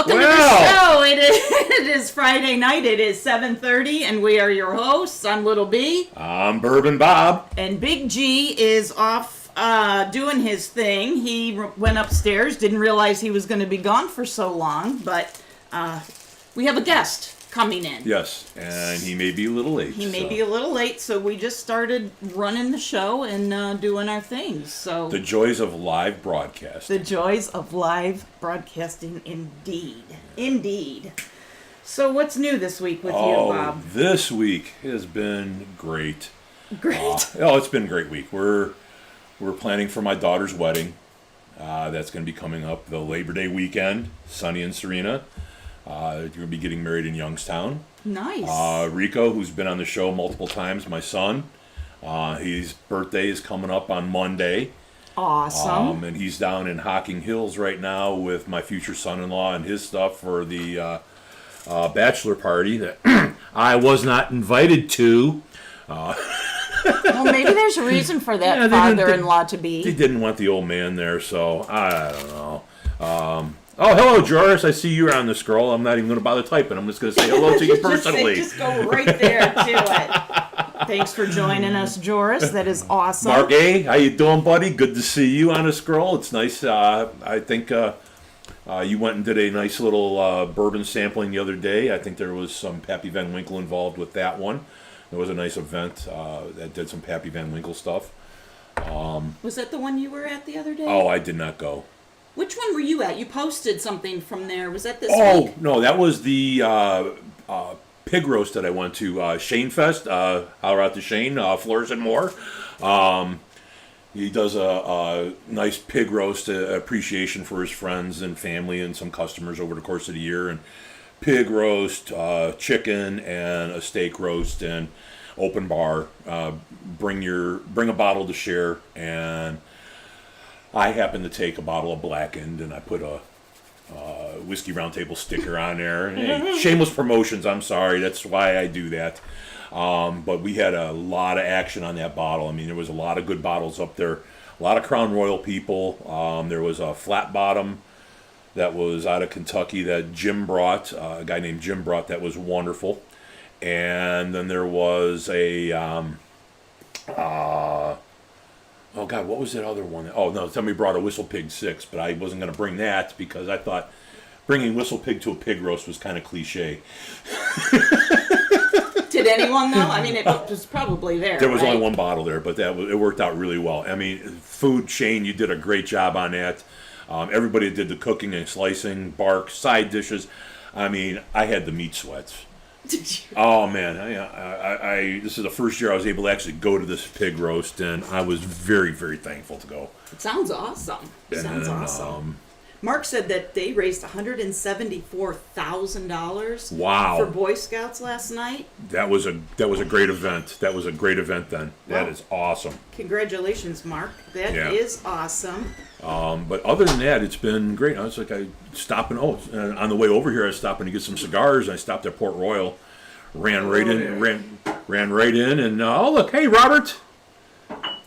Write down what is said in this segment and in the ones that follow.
Welcome to the show. It is Friday night. It is 7:30, and we are your hosts. I'm Little B. I'm Bourbon Bob. And Big G is off doing his thing. He went upstairs, didn't realize he was going to be gone for so long, but we have a guest coming in. Yes, and he may be a little late. He may be a little late, so we just started running the show and doing our things. So the joys of live broadcasting. The joys of live broadcasting, indeed. Indeed. So what's new this week with you, Bob? This week has been great. Great. It's been a great week. We're planning for my daughter's wedding. That's going to be coming up the Labor Day weekend. Sonny and Serena. You're going to be getting married in Youngstown. Nice. Rico, who's been on the show multiple times, my son. His birthday is coming up on Monday. Awesome. And he's down in Hocking Hills right now with my future son-in-law and his stuff for the bachelor party that I was not invited to. Well, maybe there's a reason for that father-in-law to be. They didn't want the old man there, so I don't know. Hello, Joris. I see you're on the scroll. I'm not even going to bother typing. I'm just going to say hello to you personally. Just go right there to it. Thanks for joining us, Joris. That is awesome. Mark A., how you doing, buddy? Good to see you on the scroll. It's nice. I think you went and did a nice little bourbon sampling the other day. I think there was some Pappy Van Winkle involved with that one. There was a nice event that did some Pappy Van Winkle stuff. Was that the one you were at the other day? Oh, I did not go. Which one were you at? You posted something from there. Was that this week? Oh, no, that was the pig roast that I went to. Shane Fest. Holler out to Shane, Floors and More. He does a nice pig roast appreciation for his friends and family and some customers over the course of the year. And pig roast, chicken, and a steak roast, and open bar. Bring a bottle to share, and I happened to take a bottle of Blackened, and I put a Whiskey Roundtable sticker on there. Hey, shameless promotions, I'm sorry. That's why I do that. But we had a lot of action on that bottle. I mean, there was a lot of good bottles up there. A lot of Crown Royal people. There was a Flat Bottom that was out of Kentucky that Jim brought. A guy named Jim brought that was wonderful. And then there was a... oh, God, what was that other one? Oh, no, somebody brought a Whistle Pig 6, but I wasn't going to bring that because I thought bringing Whistle Pig to a pig roast was kind of cliche. Did anyone, though? I mean, it was probably there. There was right? only one bottle there, but it worked out really well. I mean, food, Shane, you did a great job on that. Everybody did the cooking and slicing, bark, side dishes. I mean, I had the meat sweats. Oh man, I this is the first year I was able to actually go to this pig roast, and I was very, very thankful to go. It sounds awesome. Awesome. Mark said that they raised $174,000. Wow. For Boy Scouts last night. That was a great event. That was a great event then. That is awesome. Congratulations, Mark. That is awesome. But other than that, it's been great. I was like, on the way over here, I was stopping to get some cigars. I stopped at Port Royal, ran right in, and look, hey, Robert.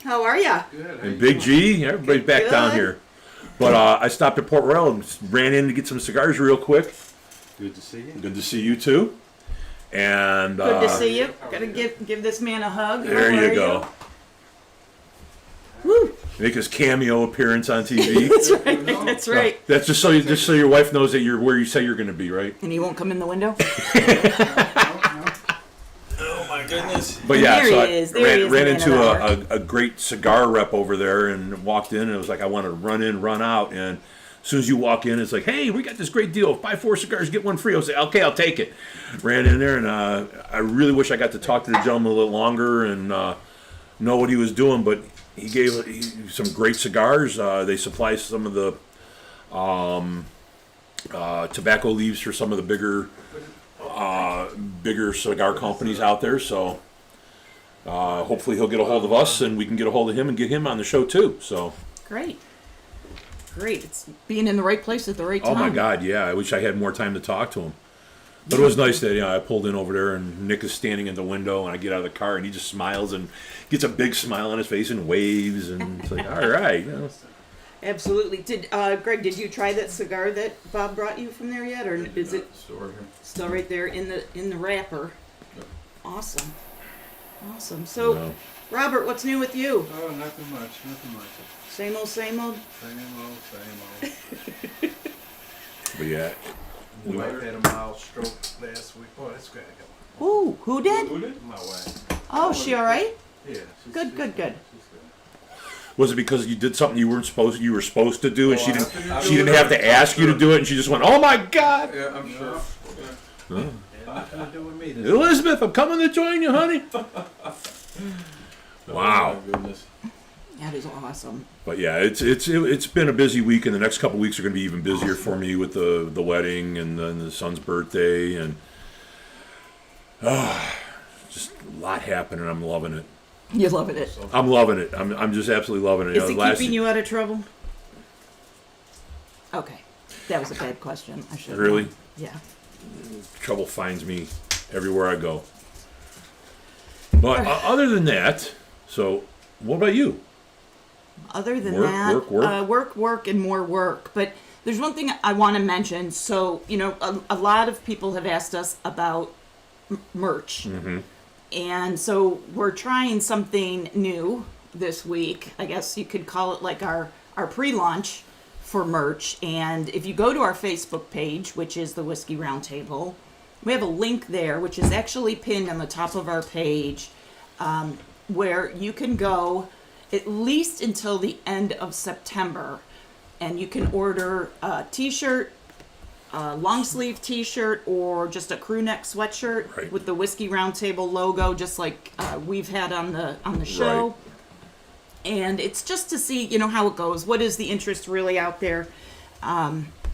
How are ya? Good. And Big G, everybody's back down here. But I stopped at Port Royal and ran in to get some cigars real quick. Good to see you. Good to see you too. And good to see you. Gotta give this man a hug. There you go. Woo. Make his cameo appearance on TV. That's right. That's right. That's just so your wife knows that you're where you say you're going to be, right? And he won't come in the window. Oh my goodness. But yeah, there so he is. I ran into a great cigar rep over there and walked in, and it was like I wanted to run in, run out, and as soon as you walk in, it's like, hey, we got this great deal. Buy 4 cigars, get 1 free. I was like, okay, I'll take it. Ran in there, and I really wish I got to talk to the gentleman a little longer and know what he was doing, but he gave some great cigars. They supply some of the tobacco leaves for some of the bigger cigar companies out there. So hopefully he'll get a hold of us, and we can get a hold of him and get him on the show too. So great. It's being in the right place at the right time. Oh my God, yeah. I wish I had more time to talk to him. But it was nice that I pulled in over there, and Nick is standing in the window, and I get out of the car, and he just smiles and gets a big smile on his face and waves, and it's like, all right. Absolutely. Did Greg? Did you try that cigar that Bob brought you from there yet, or is it still right there in the wrapper? Yep. Awesome. So, No. Robert, what's new with you? Oh, nothing much. Same old. Same old. But yeah, My wife had a mild stroke last week. Oh, that's good. Ooh, who did? My wife. Oh, she all right? Yeah. Good. She's good. was it because you did something you were supposed to do, and Oh, she I didn't figured- she didn't have to ask you to do it, and she just went, "Oh my God, Yeah, I'm sure. Huh? Nothing to do with me. This Elizabeth, I'm coming to join you, honey." Wow. Oh, my goodness. That is awesome. But yeah, it's been a busy week, and the next couple weeks are going to be even busier for me with the wedding and then the son's birthday, and just a lot happening. I'm loving it. You're loving it. I'm loving it. I'm just absolutely loving it. Is it keeping you out of trouble? Okay, that was a bad question. I should. Really? Yeah. Trouble finds me everywhere I go. But other than that, so what about you? Other than Work, that, work. and more work. But there's one thing I want to mention. So, a lot of people have asked us about merch. Mm-hmm. And so we're trying something new this week. I guess you could call it like our pre-launch for merch. And if you go to our Facebook page, which is the Whiskey Roundtable, we have a link there, which is actually pinned on the top of our page, where you can go at least until the end of September, and you can order a t-shirt, a long sleeve t-shirt, or just a crew neck sweatshirt Right. with the Whiskey Roundtable logo, just like we've had on the show. Right. And it's just to see, how it goes. What is the interest really out there?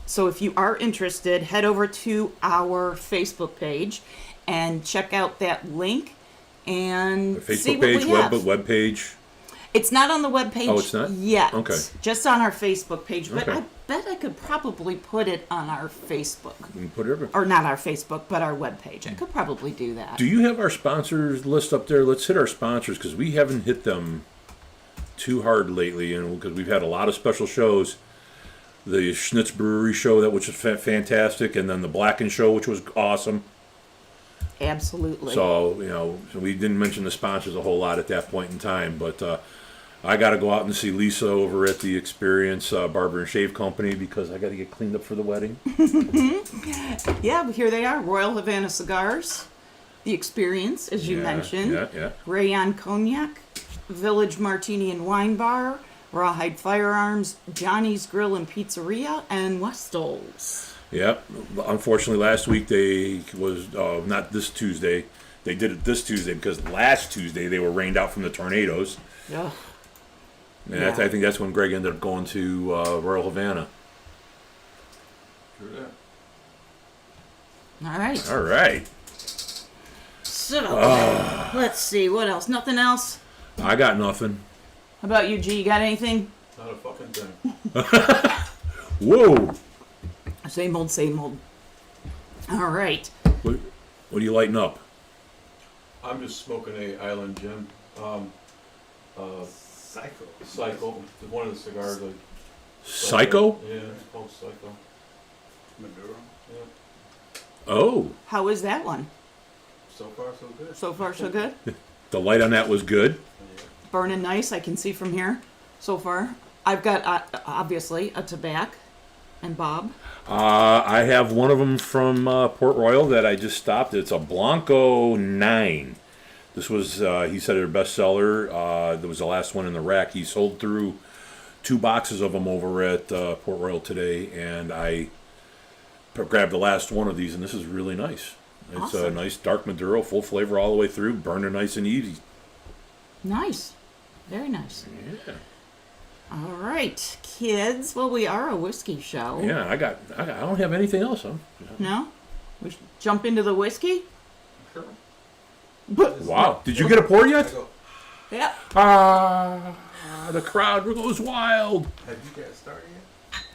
So if you are interested, head over to our Facebook page and check out that link and The see Facebook what page, we have. web page. It's not on the web page Oh, it's not? yet. Okay. Just on our Facebook page. But Okay. I bet I could probably put it on our Facebook. You can put it everywhere. Or not our Facebook, but our web page. I could probably do that. Do you have our sponsors list up there? Let's hit our sponsors, because we haven't hit them too hard lately, and because we've had a lot of special shows. The Schnitz Brewery show, which was fantastic, and then the Blacken show, which was awesome. Absolutely. So, so we didn't mention the sponsors a whole lot at that point in time, but I got to go out and see Lisa over at the Experience Barber and Shave Company, because I got to get cleaned up for the wedding. Yeah, here they are. Royal Havana Cigars, The Experience, as you mentioned. Yeah. Rayon Cognac, Village Martini and Wine Bar, Rawhide Firearms, Johnny's Grill and Pizzeria, and Westall's. Yep. Unfortunately, last week was not this Tuesday. They did it this Tuesday because last Tuesday they were rained out from the tornadoes. Ugh. And Yeah. I think that's when Greg ended up going to Royal Havana. True that. All right. All right. So, let's see. What else? Nothing else? I got nothing. How about you, G? You got anything? Not a fucking thing. Whoa. Same old, same old. All right. What are you lighting up? I'm just smoking a Island Gem. Cycle. One of the cigars. Psycho? Yeah, it's called Psycho. Maduro. Yeah. Oh. How is that one? So far, so good. So far, so good? The light on that was good. Yeah. Burning nice, I can see from here so far. I've got, obviously, a tobacco and Bob. I have one of them from Port Royal that I just stopped. It's a Blanco 9. This was, he said, their bestseller. That was the last one in the rack. He sold through 2 boxes of them over at Port Royal today, and I grabbed the last one of these, and this is really nice. It's a Awesome. nice dark Maduro, full flavor all the way through, burning nice and easy. Nice. Very nice. Yeah. All right, kids. Well, we are a whiskey show. Yeah, I don't have anything else. No? We should jump into the whiskey? Sure. But, Wow. Did you get a pour yet? yeah. The crowd goes wild. Have you guys started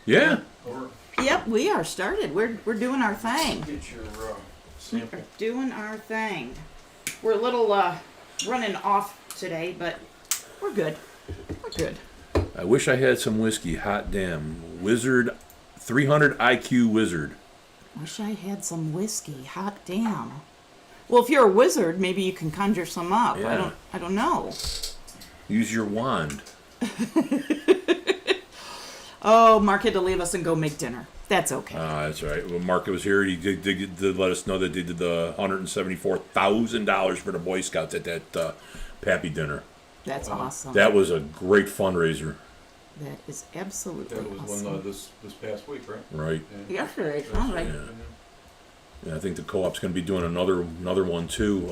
yet? Yeah. Or Yep, we are started. We're doing our thing. get your We sample. are doing our thing. We're a little running off today, but we're good. We're good. I wish I had some whiskey. Hot damn. Wizard, 300 IQ Wizard. Wish I had some whiskey. Hot damn. Well, if you're a wizard, maybe you can conjure some up. Yeah. I don't know. Use your wand. Oh, Mark had to leave us and go make dinner. That's okay. That's right. When Mark was here, he did let us know that they did the $174,000 for the Boy Scouts at that Pappy dinner. That's awesome. That was a great fundraiser. That is absolutely That was awesome. one this past week, right? Right. Yesterday, all right. Yeah. Yeah, I think the co-op's going to be doing another one too.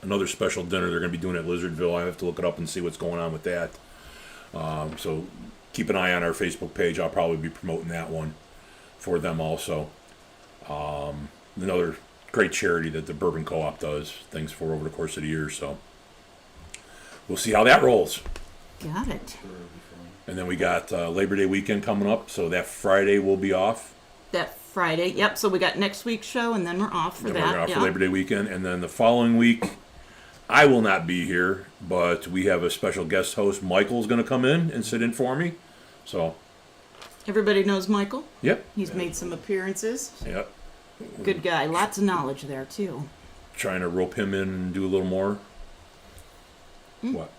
Another special dinner they're going to be doing at Lizardville. I have to look it up and see what's going on with that. So keep an eye on our Facebook page. I'll probably be promoting that one for them also. Another great charity that the Bourbon Co-op does things for over the course of the year. So we'll see how that rolls. Got it. And then we got Labor Day weekend coming up, so that Friday will be off. That Friday, yep. So we got next week's show, and then we're off for Then that. we're off yeah. for Labor Day weekend, and then the following week, I will not be here, but we have a special guest host. Michael's going to come in and sit in for me. So, Everybody knows Michael. yep, He's made some appearances. yep. Good guy. Lots of knowledge there too. Trying to rope him in and do a little more. What?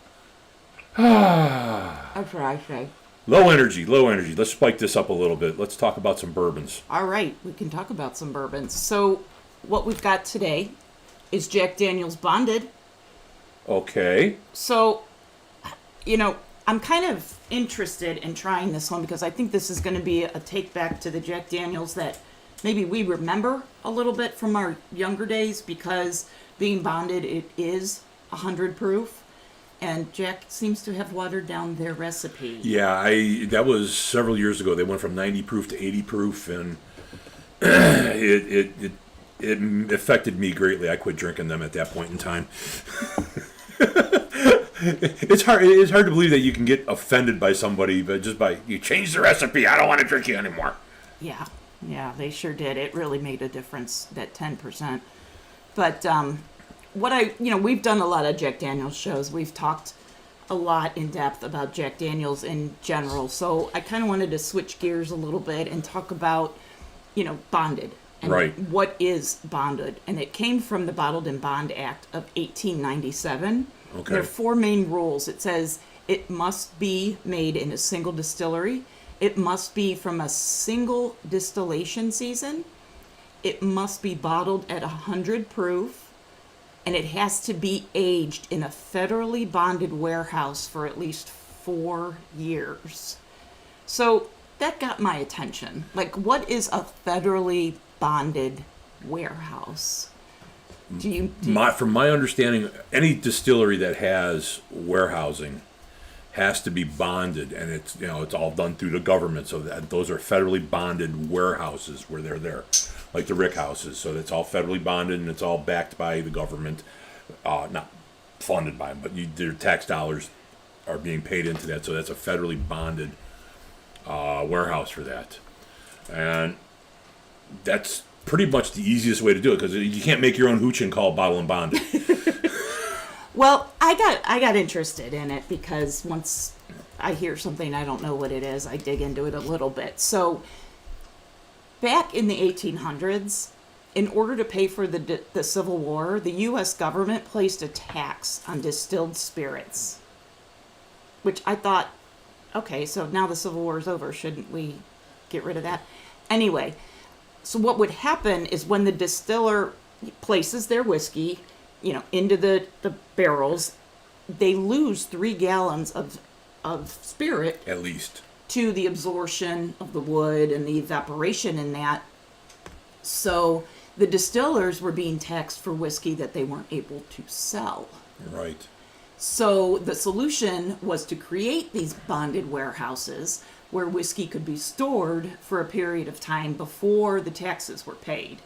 That's what I say. Low energy, low energy. Let's spike this up a little bit. Let's talk about some bourbons. All right, we can talk about some bourbons. So, what we've got today is Jack Daniel's Bonded. Okay. So, I'm kind of interested in trying this one because I think this is going to be a take back to the Jack Daniels that maybe we remember a little bit from our younger days because being bonded, it is 100 proof. And Jack seems to have watered down their recipe. Yeah, that was several years ago. They went from 90 proof to 80 proof, and it affected me greatly. I quit drinking them at that point in time. It's hard to believe that you can get offended by somebody, but just by you change the recipe. I don't want to drink you anymore. Yeah, they sure did. It really made a difference, that 10%. But we've done a lot of Jack Daniel's shows. We've talked a lot in depth about Jack Daniel's in general. So I kind of wanted to switch gears a little bit and talk about, bonded. And Right. what is bonded? And it came from the Bottled and Bond Act of 1897. Okay. There are 4 main rules. It says it must be made in a single distillery. It must be from a single distillation season. It must be bottled at 100 proof. And it has to be aged in a federally bonded warehouse for at least 4 years. So that got my attention. Like, what is a federally bonded warehouse? From my understanding, any distillery that has warehousing has to be bonded, and it's all done through the government. So that those are federally bonded warehouses where they're there, like the Rick houses. So it's all federally bonded and it's all backed by the government, not funded by them, but their tax dollars are being paid into that. So that's a federally bonded warehouse for that, and that's pretty much the easiest way to do it because you can't make your own hooch and call bottle and bonded. Well, I got interested in it because once I hear something I don't know what it is, I dig into it a little bit. So back in the 1800s, in order to pay for the Civil War, the U.S. government placed a tax on distilled spirits, which I thought, okay, so now the Civil War is over. Shouldn't we get rid of that? Anyway, so what would happen is when the distiller places their whiskey, into the barrels, they lose 3 gallons of spirit At least. to the absorption of the wood and the evaporation in that. So the distillers were being taxed for whiskey that they weren't able to sell. Right. So the solution was to create these bonded warehouses where whiskey could be stored for a period of time before the taxes were paid.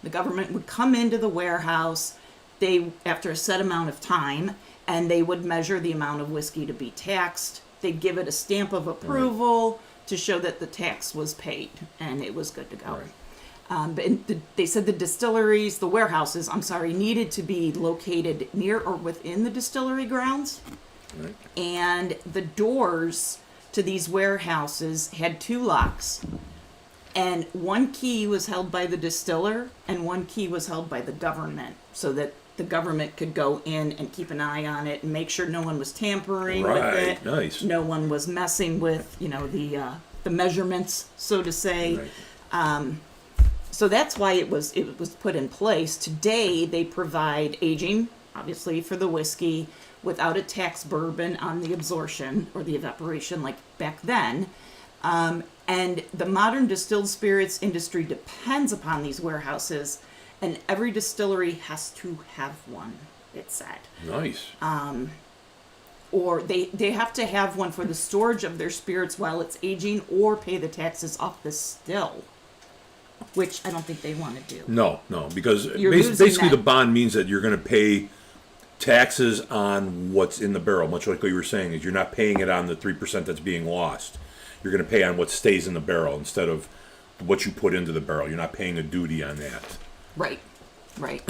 The government would come into the warehouse, after a set amount of time, and they would measure the amount of whiskey to be taxed. They'd give it a stamp of approval to show that the tax was paid, and it was good to go. Right. But they said the warehouses, needed to be located near or within the distillery grounds. Right. And the doors to these warehouses had 2 locks. And one key was held by the distiller and one key was held by the government, so that the government could go in and keep an eye on it and make sure no one was tampering with Right, it. nice. No one was messing with, the measurements, so to say. Right. So that's why it was put in place. Today they provide aging, obviously, for the whiskey without a tax burden on the absorption or the evaporation like back then. And the modern distilled spirits industry depends upon these warehouses, and every distillery has to have one, it said. Nice. Or they have to have one for the storage of their spirits while it's aging, or pay the taxes off the still, which I don't think they want to do. No, because You're losing basically that. the bond means that you're going to pay taxes on what's in the barrel, much like what you were saying, is you're not paying it on the 3% that's being lost. You're going to pay on what stays in the barrel instead of what you put into the barrel. You're not paying a duty on that. Right.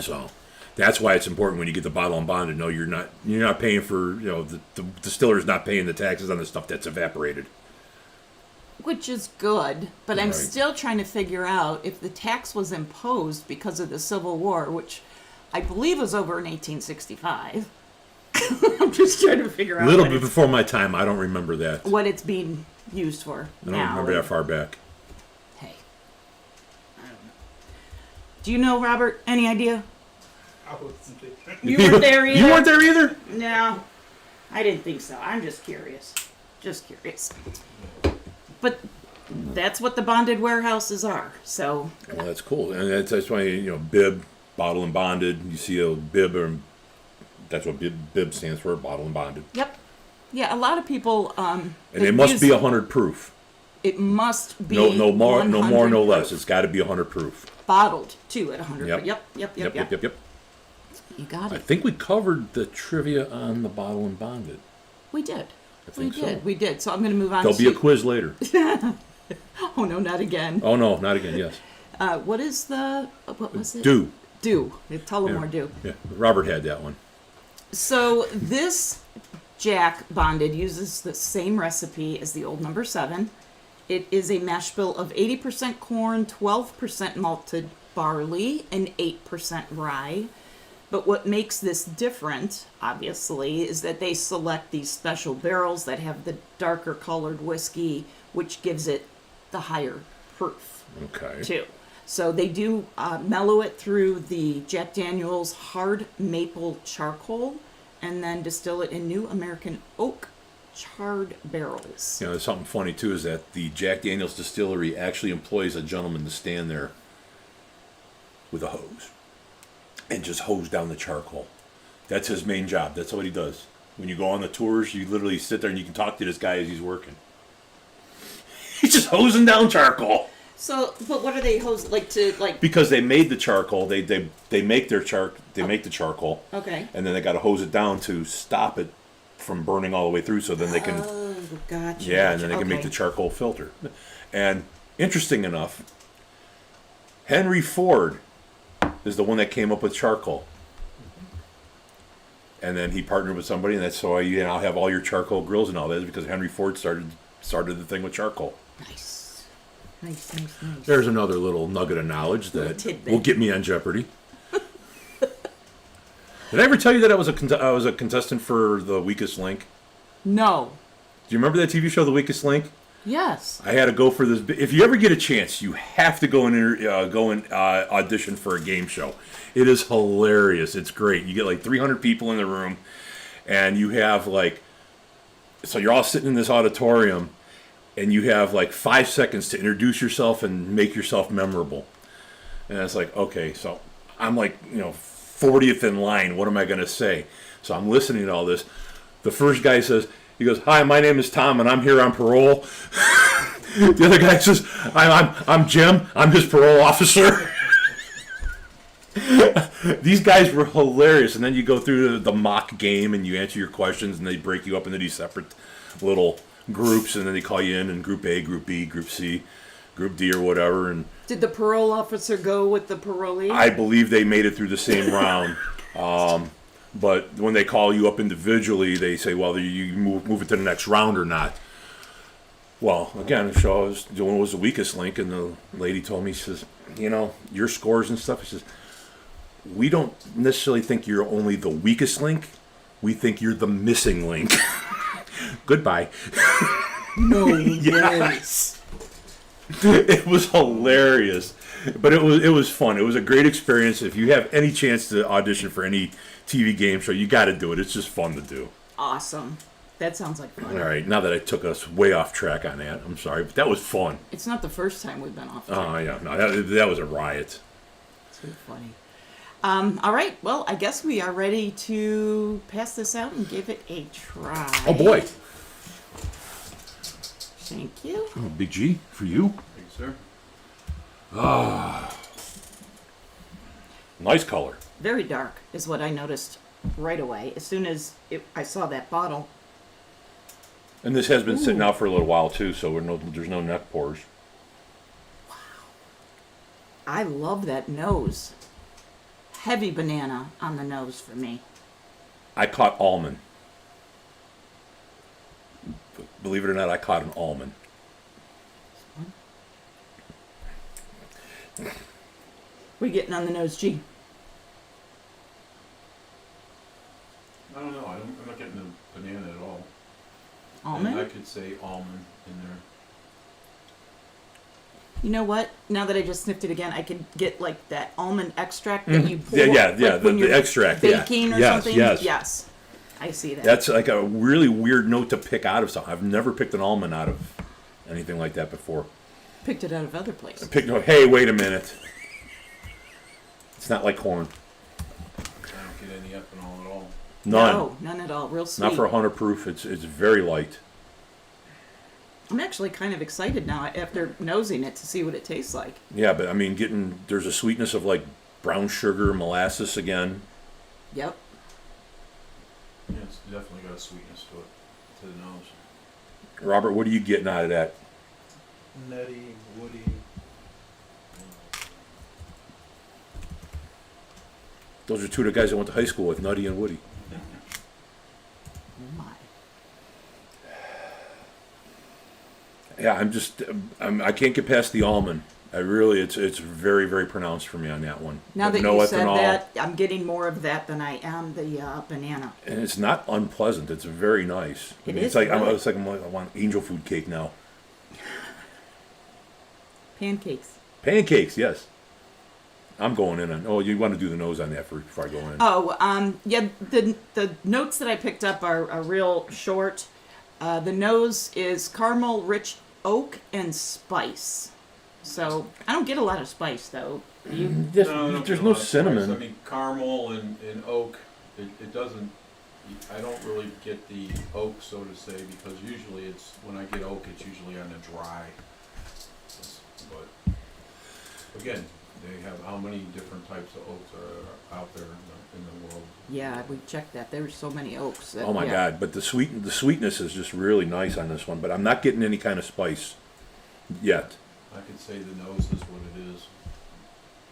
So that's why it's important when you get the bottle and bond to know you're not paying for, the distiller's not paying the taxes on the stuff that's evaporated. Which is good, but I'm Right. still trying to figure out if the tax was imposed because of the Civil War, which I believe was over in 1865. I'm just trying to figure out A little bit before my time. I don't remember that. what it's being used for I now. don't remember that far back. Hey, I don't know. Do you know, Robert? Any idea? I wasn't there. You weren't there either? You weren't there either? No, I didn't think so. I'm just curious. But that's what the bonded warehouses are. So Well, that's cool. And that's why, bib, bottle and bonded. You see a bib, or that's what bib stands for, bottle and bonded. yep, yeah. A lot of people. And it must be 100 proof. It must be No more, 100 no less. proof. It's got to be 100 proof. Bottled too at 100. Yep. Yep. You got I it. think we covered the trivia on the bottle and bonded. We did. I think so. We did. So I'm going to move on. There'll to... be a quiz later. Oh no, not again. Oh no, not again. Yes. What is the? What was it? Do. Tullamore do. Yeah. Robert had that one. So this Jack bonded uses the same recipe as the old number 7. It is a mash bill of 80% corn, 12% malted barley, and 8% rye. But what makes this different, obviously, is that they select these special barrels that have the darker colored whiskey, which gives it the higher proof, Okay. too. So they do mellow it through the Jack Daniel's hard maple charcoal and then distill it in new American oak charred barrels. There's something funny too is that the Jack Daniel's distillery actually employs a gentleman to stand there with a hose and just hose down the charcoal. That's his main job. That's what he does. When you go on the tours, you literally sit there and you can talk to this guy as he's working. He's just hosing down charcoal. So, but what are they like? Because they made the charcoal, they make the charcoal. Okay. And then they got to hose it down to stop it from burning all the way through, so then they can. Oh, gotcha. Yeah, and then they can make Okay. the charcoal filter. And interesting enough, Henry Ford is the one that came up with charcoal. And then he partnered with somebody, and that's why you now have all your charcoal grills and all that, is because Henry Ford started the thing with charcoal. Nice. There's another little nugget of knowledge Little that tidbit. will get me on Jeopardy. Did I ever tell you that I was a contestant for The Weakest Link? No. Do you remember that TV show, The Weakest Link? Yes. I had to go for this. If you ever get a chance, you have to go and audition for a game show. It is hilarious. It's great. You get like 300 people in the room, and you have so you're all sitting in this auditorium, and you have 5 seconds to introduce yourself and make yourself memorable. And it's like, okay, so I'm 40th in line. What am I going to say? So I'm listening to all this. The first guy says, he goes, "Hi, my name is Tom, and I'm here on parole." The other guy says, I'm Jim. I'm his parole officer." These guys were hilarious. And then you go through the mock game, and you answer your questions, and they break you up into these separate little groups, and then they call you in Group A, Group B, Group C, Group D, or whatever. And Did the parole officer go with the parolee? I believe they made it through the same round. But when they call you up individually, they say, well, you move it to the next round or not. Well, again, so I was doing what was the weakest link, and the lady told me, she says, your scores and stuff, she says, we don't necessarily think you're only the weakest link. We think you're the missing link. Goodbye. No Yes. It was hilarious. But it was fun. It was a great experience. If you have any chance to audition for any TV game show, you got to do it. It's just fun to do. Awesome. That sounds like fun. All right, now that I took us way off track on that, I'm sorry, but that was fun. It's not the first time we've been off track. Oh, yeah. No, that was a riot. Too funny. All right. Well, I guess we are ready to pass this out and give it a try. Oh, boy. Thank you. Oh, Big G, for you. Thanks, sir. Nice color. Very dark is what I noticed right away. As soon as I saw that bottle. And this has been sitting out for a little while, too, so there's no neck pores. I love that nose. Heavy banana on the nose for me. I caught almond. Believe it or not, I caught an almond. What are you getting on the nose, G? I don't know. I'm not getting the banana at all. Almond? And I could say almond in there. You know what? Now that I just sniffed it again, I could get like that almond extract that you pour. Yeah, like when the you're extract. baking or Yes, something. yes. I see that. That's like a really weird note to pick out of something. I've never picked an almond out of anything like that before. Picked it out of other places. Hey, wait a minute. It's not like corn. I don't get any ethanol at all. None. No, none at all. Real sweet. Not for 100 proof. It's very light. I'm actually kind of excited now after nosing it to see what it tastes like. Yeah, but I mean, there's a sweetness of like brown sugar, molasses again. Yep. Yeah, it's definitely got a sweetness to it, to the nose. Robert, what are you getting out of that? Nutty, woody. Those are two of the guys I went to high school with, Nutty and Woody. Oh my. Yeah, I can't get past the almond. It's very, very pronounced for me on that one. Now But that no you said ethanol, that, I'm getting more of that than I am the banana. and it's not unpleasant. It's very nice. It It's is like really. I want angel food cake now. Pancakes. Pancakes, yes. I'm going in on. Oh, you want to do the nose on that before I go in? Oh, yeah. The notes that I picked up are real short. The nose is caramel, rich oak, and spice. So I don't get a lot of spice though. There's I don't no get a lot of cinnamon. spice. I mean, caramel and oak, it doesn't, I don't really get the oak, so to say, because usually when I get oak, it's usually on the dry. But, again, they have, how many different types of oaks are out there in the world? Yeah, we checked that. There's so many oaks. That, Oh my yeah. God! But the sweetness is just really nice on this one. But I'm not getting any kind of spice yet, I could say the nose is what it is,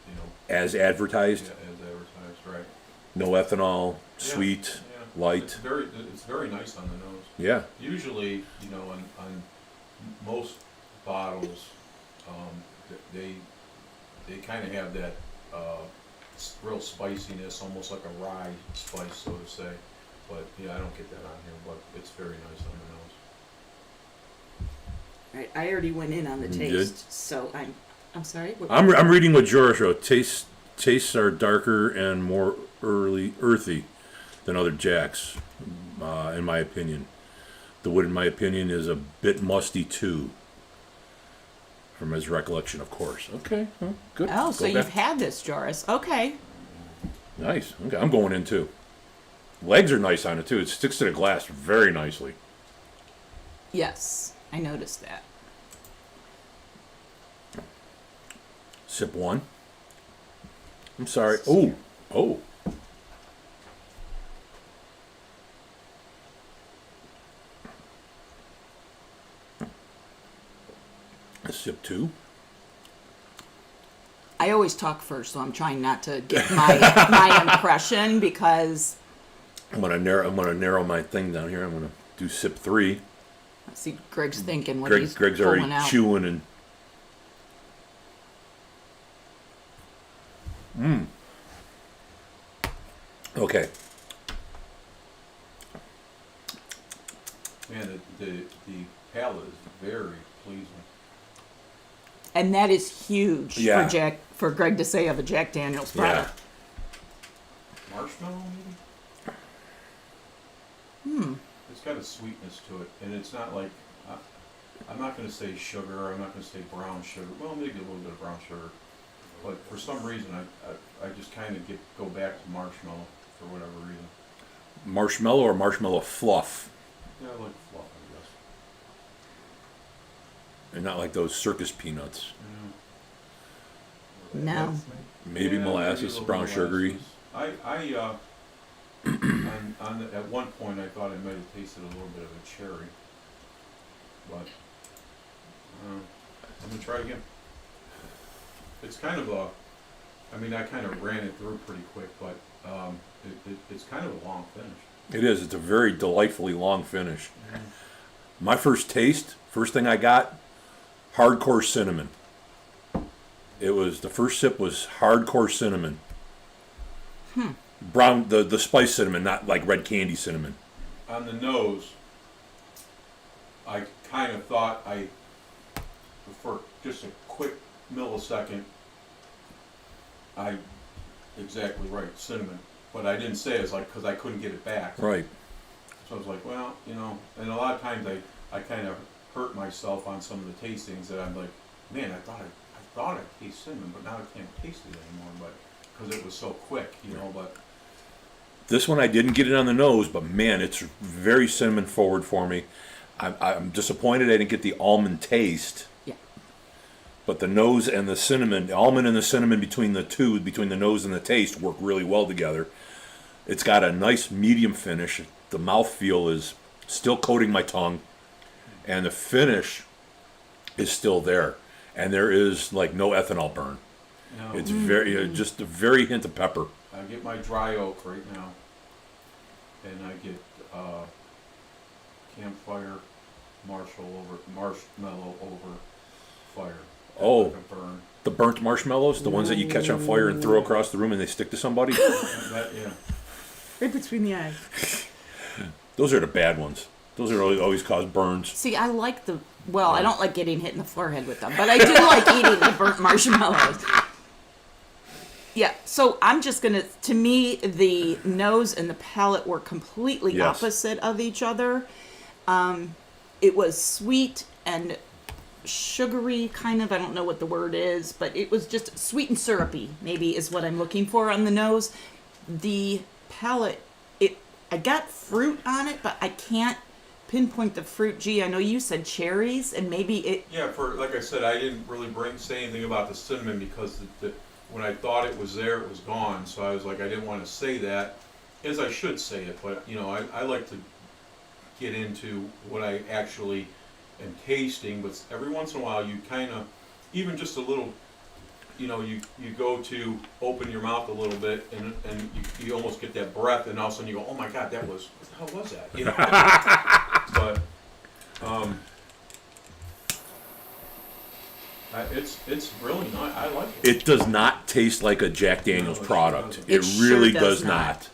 you know, as yeah, advertised. as advertised, right? No ethanol, Yeah, sweet, yeah. light. It's very nice on the nose. Yeah. Usually, you know, on most bottles, they kind of have that real spiciness, almost like a rye spice, so to say. But yeah, I don't get that on here, but it's very nice on the nose. Right, I already went in on the You taste, did? so I'm sorry. What- I'm reading what Joris wrote. Tastes are darker and more earthy than other Jacks, in my opinion. The wood, in my opinion, is a bit musty too. From his recollection, of course. Okay, well, good. Oh, so Go you've back. had this, Joris. Okay. Nice. Okay, I'm going in too. Legs are nice on it too. It sticks to the glass very nicely. Yes, I noticed that. Sip one. I'm sorry. Oh. Sip two. I always talk first, so I'm trying not to get my my impression because I'm gonna narrow my thing down here. I'm gonna do sip 3. I see Greg's thinking what he's Greg's pulling already out. chewing and. Okay. Man, the palate is very pleasing. And that is huge Yeah. for Greg to say of a Jack Daniel's product. Marshmallow, maybe? It's got a sweetness to it, and it's not like, I'm not going to say sugar, I'm not going to say brown sugar, well, maybe a little bit of brown sugar, but for some reason, I just kind of go back to marshmallow for whatever reason. Marshmallow or marshmallow fluff, Yeah, I like fluff, I guess. and not like those circus peanuts. No. Maybe Yeah, molasses, maybe a little brown sugary. molasses. At one point, I thought I might have tasted a little bit of a cherry, but I'm gonna try again. It's kind of I kind of ran it through pretty quick, but it's kind of a long finish. It is. It's a very delightfully long finish. My first thing I got, hardcore cinnamon. The first sip was hardcore cinnamon. Brown, the spiced cinnamon, not like red candy cinnamon. On the nose, I kind of thought for just a quick millisecond, exactly right, cinnamon. But I didn't say it, was like, because I couldn't get it back. Right. So I was like, well, and a lot of times I kind of hurt myself on some of the tastings that I'm like, man, I thought I taste cinnamon, but now I can't taste it anymore, but because it was so quick, but. This one I didn't get it on the nose, but man, it's very cinnamon forward for me. I'm disappointed I didn't get the almond taste. Yeah. But the nose and the cinnamon, the almond and the cinnamon between the nose and the taste, work really well together. It's got a nice medium finish. The mouthfeel is still coating my tongue, and the finish is still there. And there is like no ethanol burn. No. It's very just a very hint of pepper. I get my dry oak right now, and I get campfire marshmallow over fire. Oh. Like a burn. The burnt marshmallows, the ones that you catch on fire and throw across the room and they stick to somebody. Yeah. Right between the eyes. Those are the bad ones. Those are always cause burns. See, I like I don't like getting hit in the forehead with them, but I do like eating the burnt marshmallows. Yeah, so I'm just to me, the nose and the palate were completely opposite of each other. It was sweet and sugary, kind of, I don't know what the word is, but it was just sweet and syrupy, maybe is what I'm looking for on the nose. The palate, I got fruit on it, but I can't pinpoint the fruit. Gee, I know you said cherries, and maybe it... Yeah, like I said, I didn't really say anything about the cinnamon because when I thought it was there, it was gone. So I was like, I didn't want to say that, as I should say it. But, I like to get into what I actually am tasting. But every once in a while, you kind of, even just a little, you go to open your mouth a little bit and you almost get that breath. And all of a sudden you go, oh my God, what the hell was that? But, it's really nice. I like it. It does not taste like a Jack Daniel's No, it product. doesn't. It It really sure does does not. not.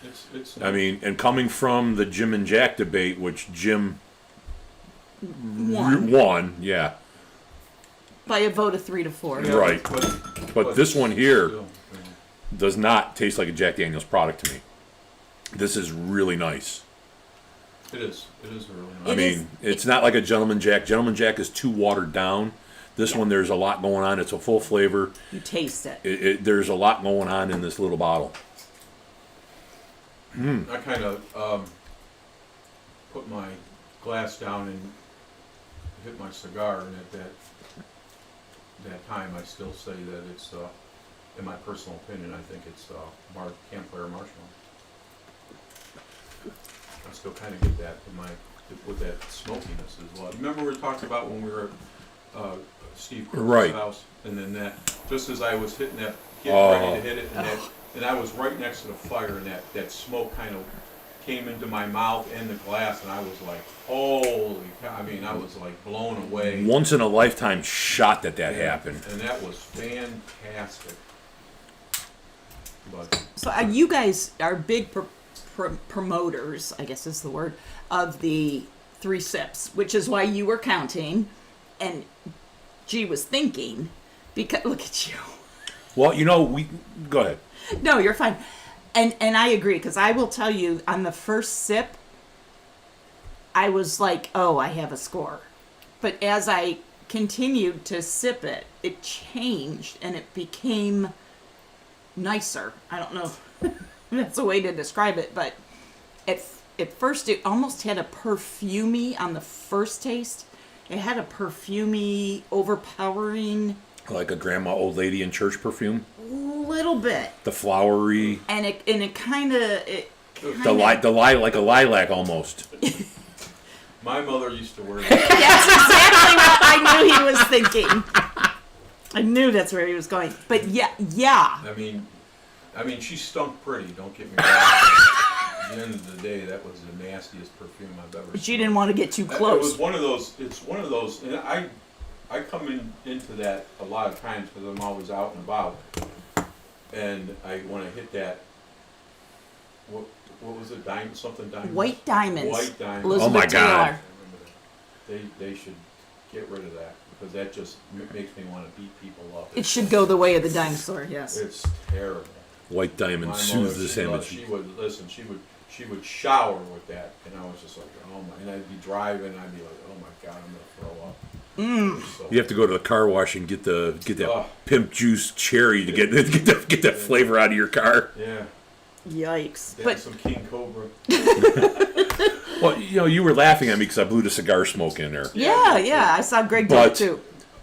Yeah, it's. I mean, and coming from the Jim and Jack debate, which Jim won, yeah, By a vote of 3 to 4. Yeah, right. But this one here still, does not taste like a Jack Daniel's product to me. This is really nice. It is really I nice. mean, it's not like a Gentleman Jack. Gentleman Jack is too watered down. This one, there's a lot going on. It's a full flavor. You taste it. There's a lot going on in this little bottle. I kind of put my glass down and hit my cigar, and at that time, I still say that it's, in my personal opinion, I think it's campfire marshmallow. I still kind of get that with that smokiness as well. Remember we were talking about when we were at Steve Cruz's Right. house, and then just as I was hitting ready to hit it, and I was right next to the fire, and that smoke kind of came into my mouth and the glass, and I was like, holy cow. I mean, I was like blown away. Once in a lifetime shot that happened. And that was fantastic. But So you guys are big promoters, I guess is the word, of the 3 sips, which is why you were counting, and G was thinking, because look at you. Well, we go ahead. No, you're fine. And I agree, because I will tell you, on the first sip, I was like, oh, I have a score. But as I continued to sip it, it changed, and it became nicer. I don't know if that's a way to describe it, but at first it almost had a perfumey on the first taste. It had a perfumey, overpowering... Like a grandma old lady in church perfume? Little bit. The flowery... And it kind of... like a lilac almost. my mother used to wear that. That's exactly what I knew he was thinking. I knew that's where he was going. But yeah. I mean, she stunk pretty, don't get me wrong. At the end of the day, that was the nastiest perfume I've ever But seen. you didn't want to get too It close. was one of those, and I come into that a lot of times because I'm always out and about. And when I hit that, what was it, diamond? White diamonds. White diamonds. Elizabeth Oh my God. Taylor. I remember that. They should get rid of that because that just makes me want to beat people up. It should go the way of the dinosaur, yes. It's terrible. White diamond My soothes mother, the sandwich. she would shower with that, and I was just like, oh my, and I'd be driving, I'd be like, oh my God, I'm gonna throw up. So, You have to go to the car wash and get that Ugh. pimp juice cherry to get that flavor out of your car. yeah, Yikes. then But some King Cobra. Well, you were laughing at me because I blew the cigar smoke in there. yeah, I saw Greg do it But- too.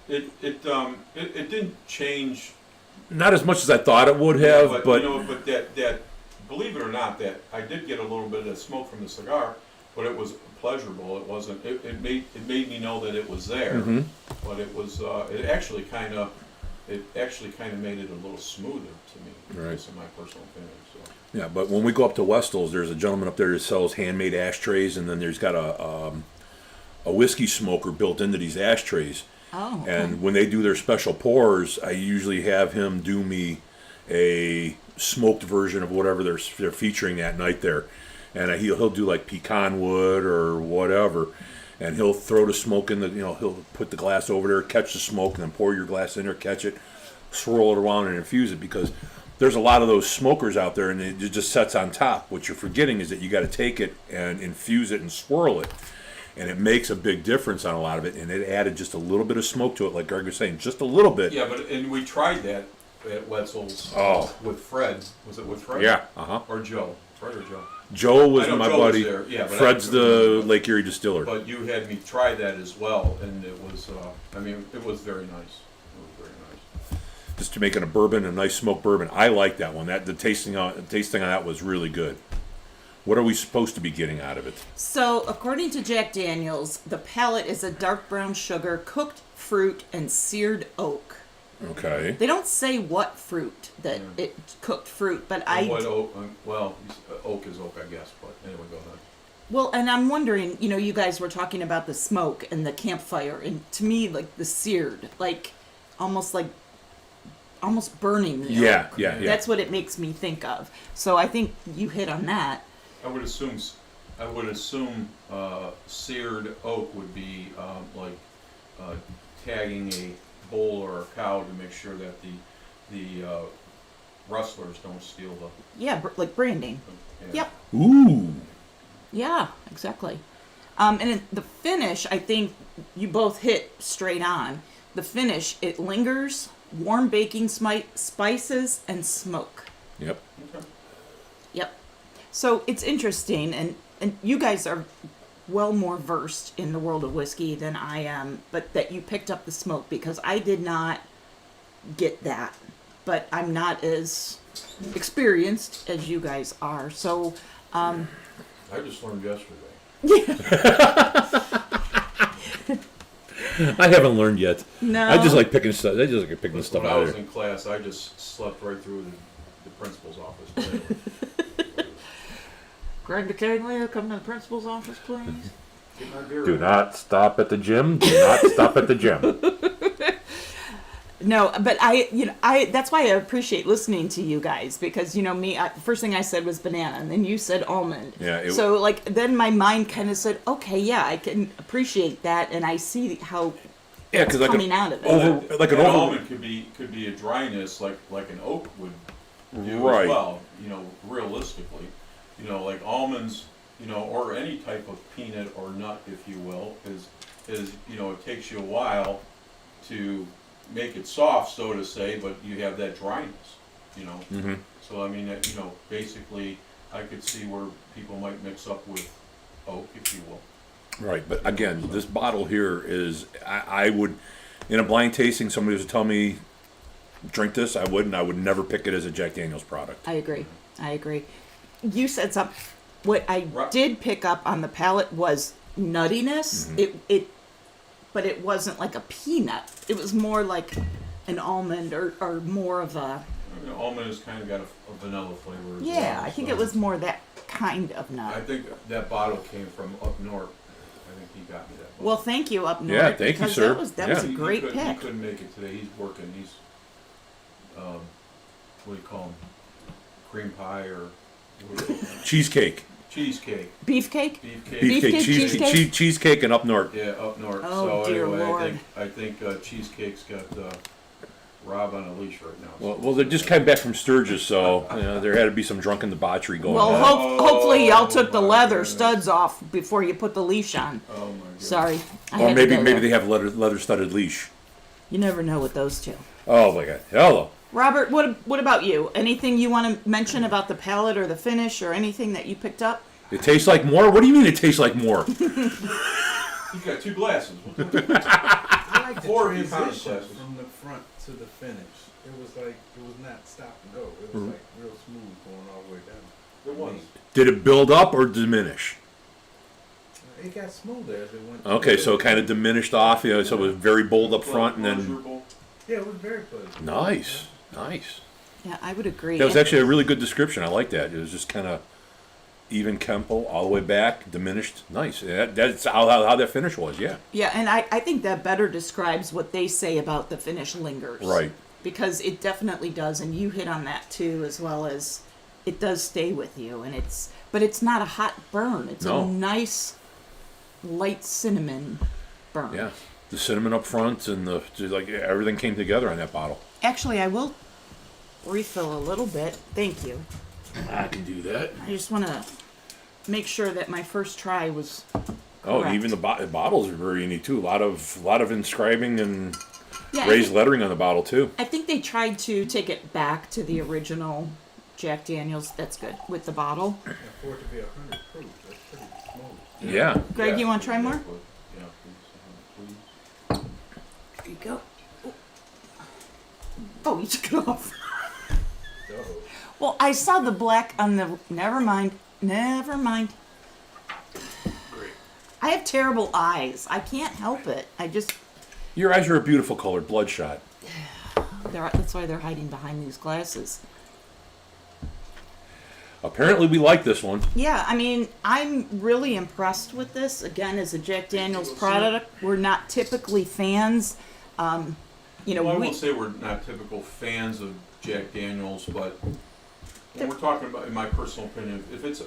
It didn't change. Not as much as I thought it would have, but but that believe it or not, that I did get a little bit of smoke from the cigar, but it was pleasurable. It wasn't. It made me know that it was there, Mhm. but it was. It actually kind of made it a little smoother to me. Right. That's my personal opinion. So. yeah. But when we go up to Westall's, there's a gentleman up there that sells handmade ashtrays, and then there's got a whiskey smoker built into these ashtrays. Oh. And when they do their special pours, I usually have him do me a smoked version of whatever they're featuring that night there. And he'll do like pecan wood or whatever. And he'll throw the smoke in he'll put the glass over there, catch the smoke, and then pour your glass in there, catch it, swirl it around and infuse it. Because there's a lot of those smokers out there and it just sets on top. What you're forgetting is that you got to take it and infuse it and swirl it. And it makes a big difference on a lot of it, and it added just a little bit of smoke to it, like Greg was saying, just a little bit. Yeah, and we tried that at Wetzel's with Fred. Was it with Fred? Yeah, Or Joe? Fred or Joe? Joe was I know my Joe was buddy. there, yeah, but Fred's the Lake Erie distiller. But you had me try that as well, and it was. It was very nice. It was very nice. Just to making a bourbon, a nice smoked bourbon. I like that one. The tasting on that was really good. What are we supposed to be getting out of it? So, according to Jack Daniels, the palate is a dark brown sugar, cooked fruit, and seared oak. Okay. They don't say what fruit that it's cooked fruit, but What oak? Oak is oak, I guess. But anyway, go ahead. Well, and I'm wondering, you guys were talking about the smoke and the campfire, and to me, like the seared, almost burning the Yeah, oak. yeah. That's what it makes me think of. So I think you hit on that. I would assume seared oak would be tagging a bull or a cow to make sure that the rustlers don't steal the. Yeah, like branding. Yeah. Yep. Ooh. Yeah, exactly. And in the finish, I think you both hit straight on. The finish, it lingers, warm baking spices, and smoke. Yep. Okay. Yep. So it's interesting, and you guys are well more versed in the world of whiskey than I am, but that you picked up the smoke, because I did not get that. But I'm not as experienced as you guys are. So, I just learned yesterday. I haven't learned yet. No. I just like picking stuff. I just like picking stuff When I out was of there. in class, I just slept right through the principal's office. But anyway, Greg DeCaglia, come to the principal's office, please. get my beer Do ready. not stop at the gym. Do not stop at the gym. No, but that's why I appreciate listening to you guys, because me, the first thing I said was banana, and then you said almond. Yeah, So like then my mind kind of said, okay, yeah, I can appreciate that, and I see how Yeah, because like coming out of it. like an That over. almond could be a dryness like an oak would do Right. as well. Realistically, like almonds, or any type of peanut or nut, if you will, is it takes you a while to make it soft, so to say, but you have that dryness. Mm-hmm. So I mean, basically, I could see where people might mix up with oak, if you will. Right, but again, this bottle here is, I would, in a blind tasting, somebody was to tell me, drink this, I wouldn't. I would never pick it as a Jack Daniels product. I agree. You said something. What I Right. did pick up on the palate was nuttiness. Mm-hmm. But it wasn't like a peanut. It was more like an almond or more of a. Almond has kind of got a vanilla flavor as Yeah, well. I think so it was more that kind of I nut. think that bottle came from up north. I think he got me that bottle. Well, thank you up north. Yeah, thank you, because sir. That was Yeah. a great He pick. couldn't make it today. He's working. He's, what do you call him? Cream pie or what do you call it? Cheesecake. Cheesecake. Beefcake? Beefcake. Beefcake, cheesecake? Cheesecake and up north. Yeah, up north. Oh, so dear anyway, Lord. I think Cheesecake's got Rob on a leash right now. Well, they just came back from Sturgis, so there had to be some drunken debauchery going Well, on. hopefully y'all took the my leather goodness. studs off before you put the leash on. Oh my goodness. Sorry. I Or had to maybe go maybe there. they have leather studded leash. You never know with those two. Oh my God! Hello. Robert, what about you? Anything you want to mention about the palate or the finish or anything that you picked up? It tastes like more. What do you mean it tastes like more? He's got two glasses. I like the 4 8-pound transition glasses. from the front to the finish. It was like, it was not stop and go. It was like real smooth going all the way down. It was. Did it build up or diminish? It got smoother as it went. Okay, so it kind of diminished off. So it was very bold up front, and then Pleasurable. Yeah, it was very pleasant. nice. Yeah, I would agree. That was actually a really good description. I like that. It was just kind of even tempo all the way back, diminished. Nice. That's how that finish was. Yeah. Yeah, and I think that better describes what they say about the finish lingers. Right. Because it definitely does, and you hit on that too, as well as it does stay with you, but it's not a hot burn. It's No. a nice, light cinnamon burn. Yeah. The cinnamon up front and everything came together on that bottle. Actually, I will refill a little bit. Thank you. I can do that. I just want to make sure that my first try was Oh, correct. even the bottles are very unique too. A lot of inscribing and Yeah, raised lettering on the bottle too. I think they tried to take it back to the original Jack Daniels. That's good with the bottle. And for it to be 100 proof, that's pretty smooth. Yeah. Greg, Yeah, you want to try more? exactly. Yeah, please. There you go. Oh, you took it off. So, Well, I saw the black on the. Never mind. I have terrible eyes. I can't help it. Your eyes are a beautiful color, bloodshot. That's why they're hiding behind these glasses. Apparently, we like this one. Yeah, I mean, I'm really impressed with this. Again, as a Jack Daniels product, we're not typically fans. Well, I we. won't say we're not typical fans of Jack Daniels, but when we're talking about, in my personal opinion, if it's,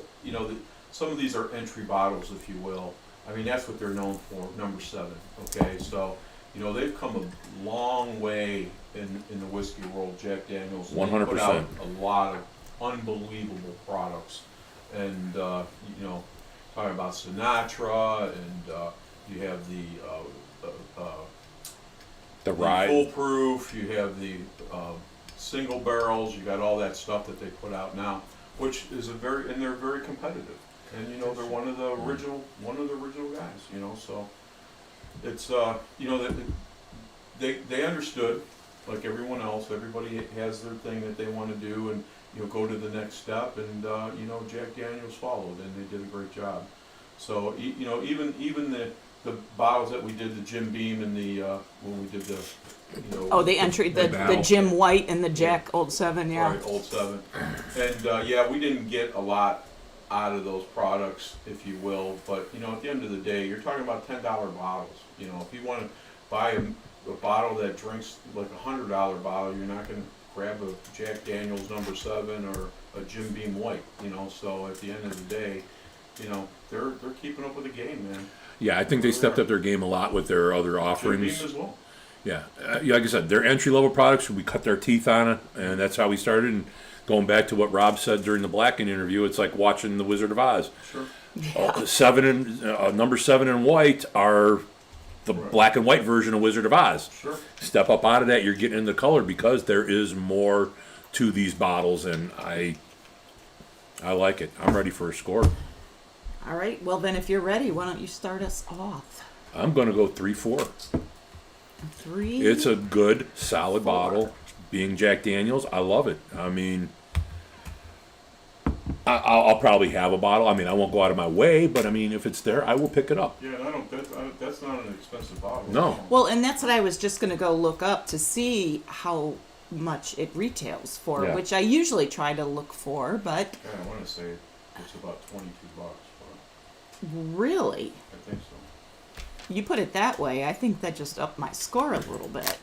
some of these are entry bottles, if you will. I mean, that's what they're known for, number 7, okay? So, they've come a long way in the whiskey world, Jack Daniels. They 100%. put out a lot of unbelievable products. And, talking about Sinatra, and you have The the rye. foolproof, you have the single barrels, you got all that stuff that they put out now, which is and they're very competitive. And they're one of the original guys, so it's they understood, like everyone else, everybody has their thing that they want to do and go to the next step, and Jack Daniels followed, and they did a great job. So even the the bottles that we did, the Jim Beam and the, when we did the, Oh, the entry, the battle. Jim White and the Jack Old 7, yeah. Right, Old 7. And, yeah, we didn't get a lot out of those products, if you will, but, at the end of the day, you're talking about $10 bottles. If you want to buy a bottle that drinks like a $100 bottle, you're not going to grab a Jack Daniel's number 7 or a Jim Beam White, so at the end of the day, they're keeping up with the game, man. Yeah, I think they stepped up their game a lot with their other Jim offerings. Beam as well. Yeah, like I said, they're entry-level products. We cut their teeth on it, and that's how we started. And going back to what Rob said during the Blacken interview, it's like watching The Wizard of Oz. Sure. Number 7 and White are the black and white version of Wizard of Oz. Sure. Step up out of that, you're getting into color because there is more to these bottles, and I like it. I'm ready for a score. All right, well then if you're ready, why don't you start us off? I'm going to go 3-4. 3. It's a good, solid bottle. Being Jack Daniels, I love it. I mean, I'll probably have a bottle. I mean, I won't go out of my way, but I mean, if it's there, I will pick it up. Yeah, that's not an expensive bottle. No. Well, and that's what I was just going to go look up to see how much it retails for, Yeah. which I usually try to look for, but Yeah, I want to say it's about $22, but really, I think so. you put it that way, I think that just upped my score a little bit.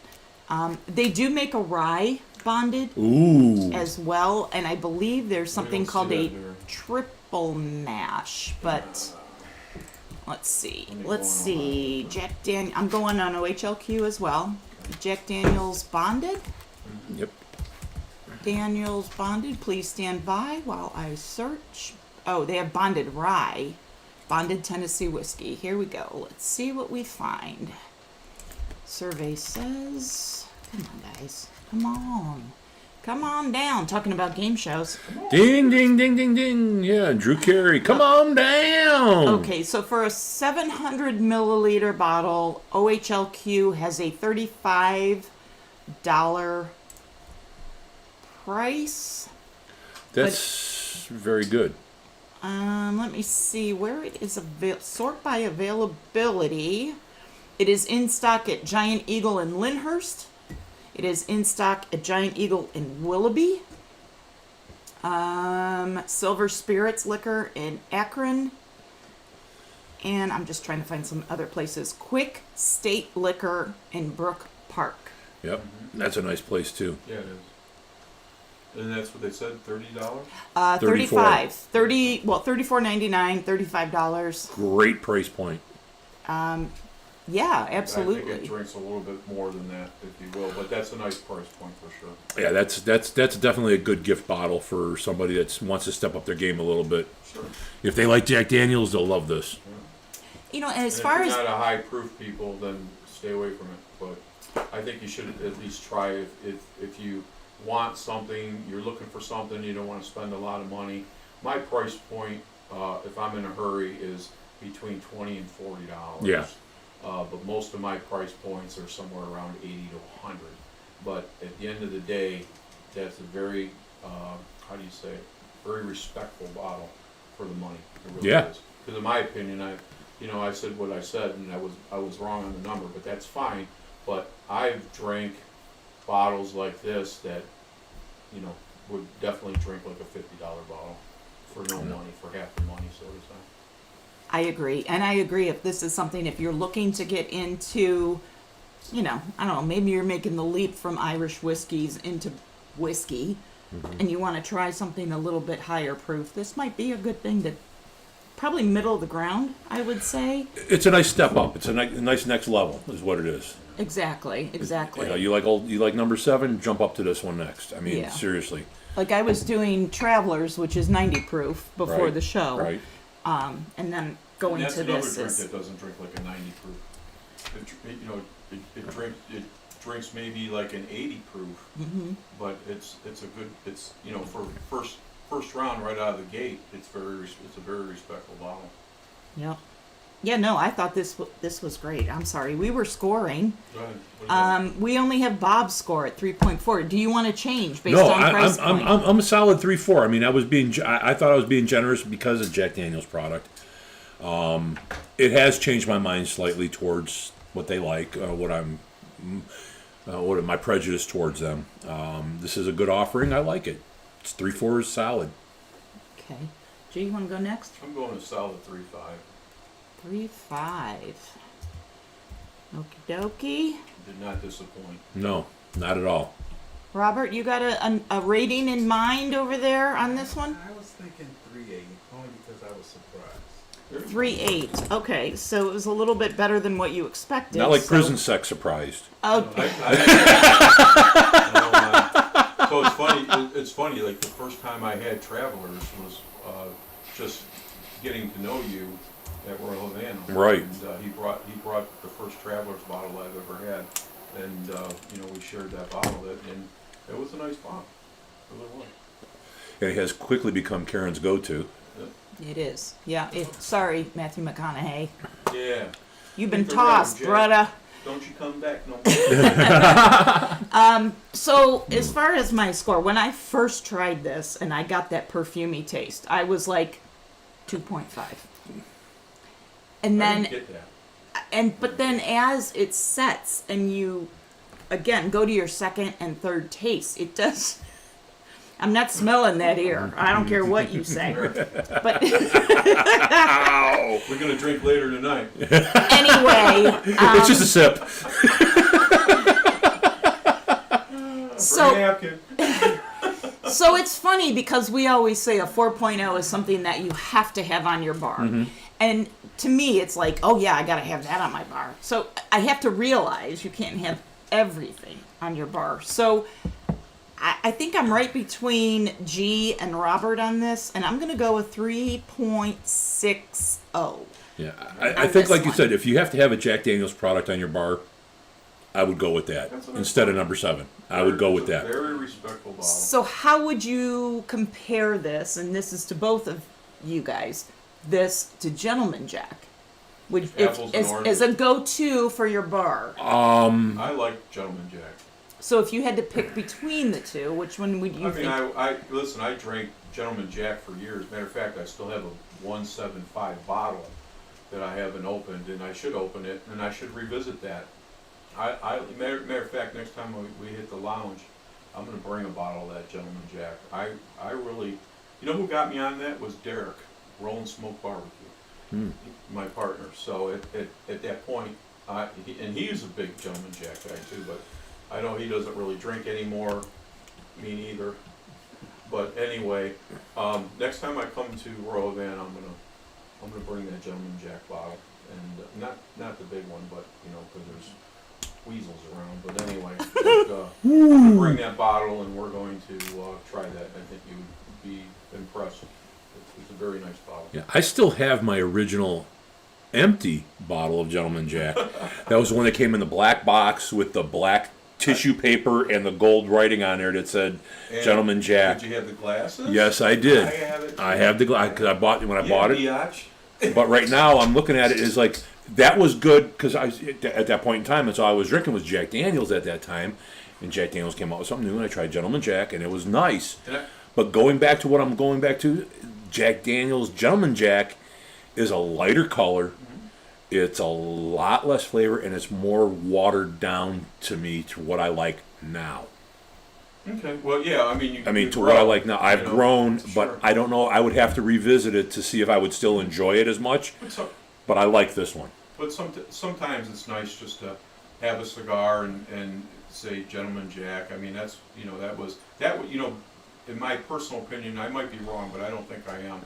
They do make a rye bonded Ooh. as well, and I believe there's something don't see called a that there. triple mash, but let's see. Let me Let's go on see. Jack Dan. I'm going on OHLQ as well. Jack Daniels bonded. Yep. Daniels bonded. Please stand by while I search. Oh, they have bonded rye. Bonded Tennessee whiskey. Here we go. Let's see what we find. Survey says, come on, guys. Come on. Come on down. Talking about game shows. Ding, ding, ding, ding, ding. Yeah, Drew Carey. Come on down. Okay, so for a 700 milliliter bottle, OHLQ has a $35 price. That's very good. Let me see where it is. Sort by availability. It is in stock at Giant Eagle in Lyndhurst. It is in stock at Giant Eagle in Willoughby. Silver Spirits Liquor in Akron. And I'm just trying to find some other places. Quick State Liquor in Brook Park. Yep. That's a nice place, too. Yeah, it is. And that's what they said, $30? 35. 30, well, $34.99, $35. Great price point. Yeah, I absolutely. think it drinks a little bit more than that, if you will, but that's a nice price point for sure. Yeah, that's definitely a good gift bottle for somebody that wants to step up their game a little bit. Sure. If they like Jack Daniels, they'll love this. You know, and as And far if as you're not a high proof people, then stay away from it. But I think you should at least try it if you want something, you're looking for something, you don't want to spend a lot of money. My price point, if I'm in a hurry, is between $20 and $40. Yeah. But most of my price points are somewhere around 80 to 100. But at the end of the day, that's a very, how do you say it, very respectful bottle for the money. It really Yeah. is. Because in my opinion, I said what I said, and I was wrong on the number, but that's fine. But I've drank bottles like this that, would definitely drink like a $50 bottle for no money, for half the money, so to say. I agree. And I agree if this is something, if you're looking to get into, I don't know, maybe you're making the leap from Irish whiskeys into whiskey and you want to try something a little bit higher proof, this might be a good thing to probably middle of the ground, I would say. It's a nice step up. It's a nice next level, is what it is. Exactly. You like number 7, jump up to this one next. I mean, Yeah. seriously. Like I was doing Travelers, which is 90 proof before Right, the show. Right. And then going And that's to another this drink is, that doesn't drink like a 90 proof. It drinks maybe like an 80 proof, but it's a good, for first round right out of the gate, it's a very respectful bottle. yep. Yeah, no, I thought this was great. I'm sorry. We were scoring. Go ahead. What do you got? We only have Bob's score at 3.4. Do you want to change based No, on price I'm point? a solid 3-4. I mean, I thought I was being generous because of Jack Daniel's product. It has changed my mind slightly towards what they like, what my prejudice towards them. This is a good offering. I like it. It's 3-4 is solid. Okay. G, you want to go next? I'm going a solid 3.5. 3.5. Okie dokie. Did not disappoint. No, not at all. Robert, you got a rating in mind over there on this one? I was thinking 3.8, only because I was surprised. 3.8. Okay, so it was a little bit better than what you expected. Not like so- prison sex surprised. Oh, So it's funny. It's funny. Like the first time I had Travelers was just getting to know you at Royal Havana. Right. And he brought the first Travelers bottle I've ever had, and we shared that bottle, and it was a nice bottle. It really was. And it has quickly become Karen's go-to. it is. Yeah. Sorry, Matthew McConaughey. Yeah. You've been Think the tossed, Jack. brother. Don't you come back no more. So, as far as my score, when I first tried this and I got that perfumey taste, I was like 2.5. And I then, didn't get that. but then as it sets and you, again, go to your second and third taste, it does. I'm not smelling that here. I don't care what you say. But We're gonna drink later tonight. anyway, It's just a sip. so. Bring a napkin. So it's funny because we always say a 4.0 is something that you have to have on your bar. And to me, it's like, oh yeah, I got to have that on my bar. So I have to realize you can't have everything on your bar. So I think I'm right between G and Robert on this, and I'm going to go with 3.60. Yeah, On I think, this like you one. said, if you have to have a Jack Daniel's product on your bar, I would go with that That's what I instead of thought. number 7. I would go with It's a that. Very respectful bottle. So how would you compare this, and this is to both of you guys, this to Gentleman Jack? Would, Apples and as oranges. a go-to for your bar. I like Gentleman Jack. So if you had to pick between the two, which one would you I think? mean, listen. I drank Gentleman Jack for years. Matter of fact, I still have a 175 bottle that I haven't opened, and I should open it, and I should revisit that. Matter of fact, next time we hit the lounge, I'm gonna bring a bottle of that Gentleman Jack. I really, you know who got me on that was Derek, Rollin' Smoke Barbecue, my partner. So at that point, and he's a big Gentleman Jack guy too, but I know he doesn't really drink anymore. Me neither. But anyway, next time I come to Royal Havana, I'm gonna bring that Gentleman Jack bottle, and not the big one, but because there's weasels around. But anyway, I'm gonna bring that bottle, and we're going to try that. I think you would be impressed. It's a very nice bottle. Yeah, I still have my original empty bottle of Gentleman Jack. That was the one that came in the black box with the black tissue paper and the gold writing on there that said And Gentleman Jack. Did you have the glasses? Yes, I did. I have it. I have the glass because I bought when I bought it. Biatch. But right now, I'm looking at it as like that was good because at that point in time, that's all I was drinking was Jack Daniels at that time, and Jack Daniels came out with something new, and I tried Gentleman Jack, and it was nice. But going back to what I'm going back to, Jack Daniels Gentleman Jack is a lighter color. It's a lot less flavor, and it's more watered down to me to what I like now. Okay. Well, yeah. I mean, To what I like now. I've grown, Sure. but I don't know. I would have to revisit it to see if I would still enjoy it as much. But I like this one. But sometimes it's nice just to have a cigar and say Gentleman Jack. I mean, that's in my personal opinion, I might be wrong, but I don't think I am.